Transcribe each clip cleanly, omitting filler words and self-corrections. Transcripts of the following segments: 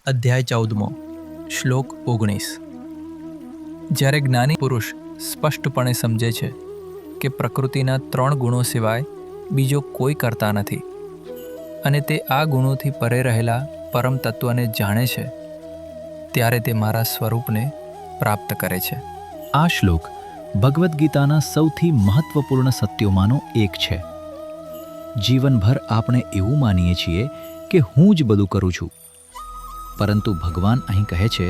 અધ્યાય 14 શ્લોક 19। જ્યારે જ્ઞાની પુરુષ સ્પષ્ટપણે સમજે છે કે પ્રકૃતિના 3 ગુણો સિવાય બીજો કોઈ કરતા નથી અને તે આ ગુણોથી પરે રહેલા પરમ તત્વને જાણે છે, ત્યારે તે મારા સ્વરૂપને પ્રાપ્ત કરે છે। આ શ્લોક ભગવદ્ ગીતાના સૌથી મહત્વપૂર્ણ સત્યોમાંનો એક છે। જીવનભર આપણે એવું માનીએ છીએ કે હું જ બધું કરું છું, પરંતુ ભગવાન અહીં કહે છે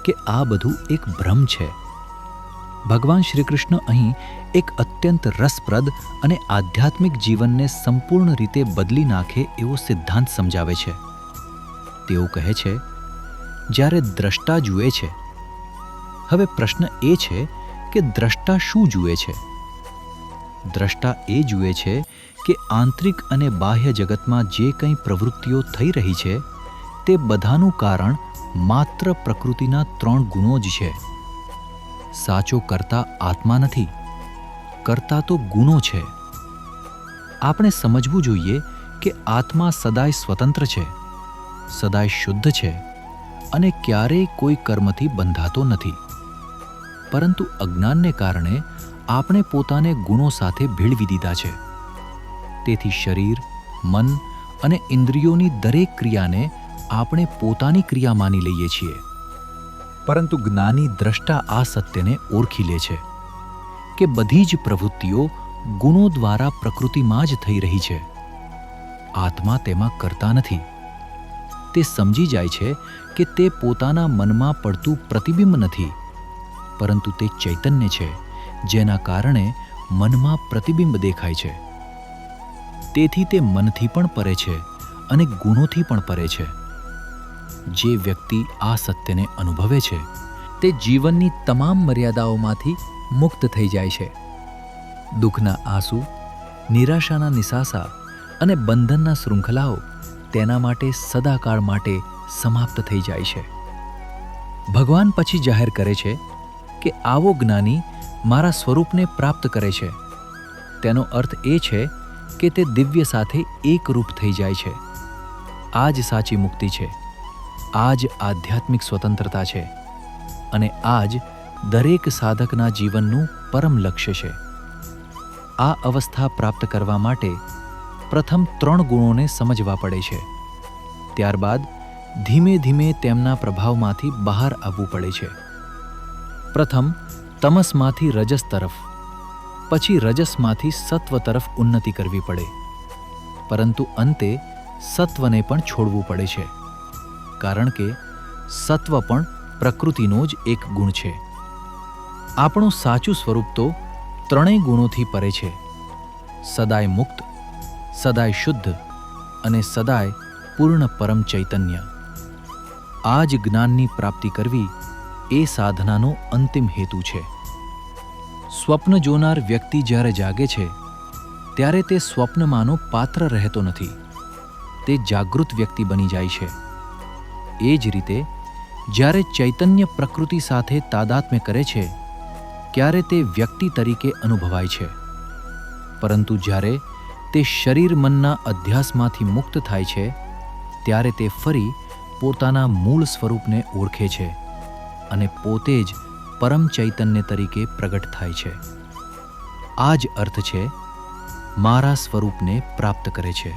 કે આ બધું એક ભ્રમ છે। ભગવાન શ્રી કૃષ્ણ અહીં એક અત્યંત રસપ્રદ અને આધ્યાત્મિક જીવનને સંપૂર્ણ રીતે બદલી નાખે એવો સિદ્ધાંત સમજાવે છે। તેઓ કહે છે, જ્યારે દ્રષ્ટા જુએ છે, હવે પ્રશ્ન એ છે કે દ્રષ્ટા શું જુએ છે? દ્રષ્ટા એ જુએ છે કે આંતરિક અને બાહ્ય જગતમાં જે કંઈ પ્રવૃત્તિઓ થઈ રહી છે તે બધાનું કારણ માત્ર પ્રકૃતિના 3 ગુણો જ છે। સાચો કર્તા આત્મા નથી, કર્તા તો ગુણો છે। આપણે સમજવું જોઈએ કે આત્મા સદાય સ્વતંત્ર છે, સદાય શુદ્ધ છે અને ક્યારેય કોઈ કર્મથી બંધાતો નથી, પરંતુ અજ્ઞાનને કારણે આપણે પોતાને ગુણો સાથે ભેળવી દીધા છે। તેથી શરીર, મન અને ઇન્દ્રિયોની દરેક ક્રિયાને આપણે પોતાની ક્રિયા માની લઈએ છીએ, પરંતુ જ્ઞાની દ્રષ્ટા આ સત્યને ઓળખી લે છે કે બધી જ પ્રવૃત્તિઓ ગુણો દ્વારા પ્રકૃતિમાં જ થઈ રહી છે। આત્મા તેમાં કરતા નથી। તે સમજી જાય છે કે તે પોતાના મનમાં પડતું પ્રતિબિંબ નથી, પરંતુ તે ચૈતન્ય છે જેના કારણે મનમાં પ્રતિબિંબ દેખાય છે। તેથી તે મનથી પણ પરે છે અને ગુણોથી પણ પરે છે। જે વ્યક્તિ આ સત્યને અનુભવે છે તે જીવનની તમામ મર્યાદાઓમાંથી મુક્ત થઈ જાય છે। દુઃખના આંસુ, નિરાશાના નિસાસા અને બંધનના શૃંખલાઓ તેના માટે સદાકાળ માટે સમાપ્ત થઈ જાય છે। ભગવાન પછી જાહેર કરે છે કે આવો જ્ઞાની મારા સ્વરૂપને પ્રાપ્ત કરે છે। તેનો અર્થ એ છે કે તે દિવ્ય સાથે એકરૂપ થઈ જાય છે। આ જ સાચી મુક્તિ છે, આ જ આધ્યાત્મિક સ્વતંત્રતા છે અને આ જ દરેક સાધકના જીવનનું પરમ લક્ષ્ય છે। આ અવસ્થા પ્રાપ્ત કરવા માટે પ્રથમ 3 ગુણોને સમજવા પડે છે, ત્યારબાદ ધીમે ધીમે તેમના પ્રભાવમાંથી બહાર આવવું પડે છે। પ્રથમ તમસમાંથી રજસ તરફ, પછી રજસમાંથી સત્વ તરફ ઉન્નતિ કરવી પડે, પરંતુ અંતે સત્વને પણ છોડવું પડે છે, કારણ કે સત્વ પણ પ્રકૃતિનો જ એક ગુણ છે। આપણું સાચું સ્વરૂપ તો 3 ગુણોથી પરે છે, સદાય મુક્ત, સદાય શુદ્ધ અને સદાય પૂર્ણ પરમ ચૈતન્ય। આ જ જ્ઞાનની પ્રાપ્તિ કરવી એ સાધનાનો અંતિમ હેતુ છે। સ્વપ્ન જોનાર વ્યક્તિ જ્યારે જાગે છે ત્યારે તે સ્વપ્નમાંનો પાત્ર રહેતો નથી, તે જાગૃત વ્યક્તિ બની જાય છે। એ જ રીતે જ્યારે ચૈતન્ય પ્રકૃતિ સાથે તાદાત્મ્ય કરે છે ત્યારે તે વ્યક્તિ તરીકે અનુભવાય છે, પરંતુ જ્યારે તે શરીર મનના અધ્યાસમાંથી મુક્ત થાય છે ત્યારે તે ફરી પોતાના મૂળ સ્વરૂપને ઓળખે છે અને પોતે જ પરમ ચૈતન્ય તરીકે પ્રગટ થાય છે। આ જ અર્થ છે મારા સ્વરૂપને પ્રાપ્ત કરે છે।